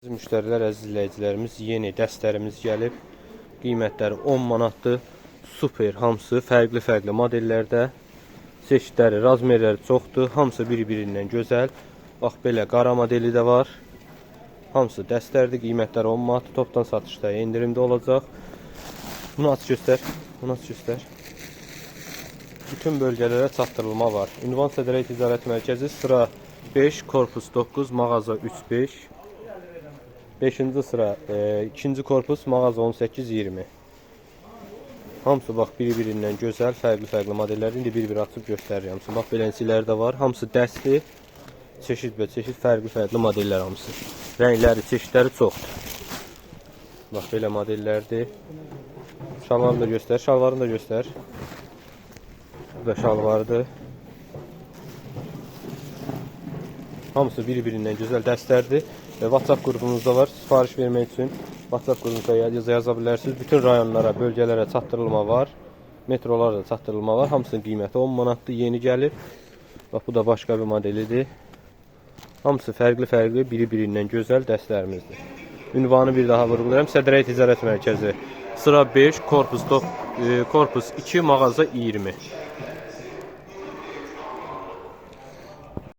Əziz müştərilər, əziz izləyicilərimiz, yeni dəstlərimiz gəlib. Qiymətləri 10 manatdır. Super, hamısı fərqli modellərdə. Çeşidləri, razmerləri çoxdur. Hamısı bir-birindən gözəl. Bax, belə qara modeli də var. Hamısı dəstlərdir. Qiymətləri 10 manat. Topdan satışda endirimdə olacaq. Bunu aç göstər. Bunu aç göstər. Bütün bölgələrə çatdırılma var. Ünvan Sədrəy Ticarət Mərkəzi, sıra 5, korpus 9, mağaza 3-5. 5-ci sıra 2-ci korpus, mağaza 18-20. Hamısı bax bir-birindən gözəl, fərqli modellər. İndi bir-bir açıb göstərirəm. Bax beləncələri də var. Hamısı dəstli. Çeşid fərqli modellər hamısı. Rəngləri, çeşidləri çoxdur. Bax belə modellərdir. Şalvarını da göstər, şalvarını da göstər. Bu da şalvarıdır. Hamısı bir-birindən gözəl dəstlərdir. WhatsApp qrupumuzda var. Sifariş vermək üçün WhatsApp qrupumuza yaza bilərsiniz. Bütün rayonlara, bölgələrə çatdırılma var. Metrolara da çatdırılma var. Hamısının qiyməti 10 manatdır. Yeni gəlib. Bax, bu da başqa bir modelidir. Hamısı fərqli, biri-birindən gözəl dəstlərimizdir. Ünvanı bir daha vurğulayıram. Sədrəy Ticarət Mərkəzi, sıra 5, korpus 2, mağaza 20.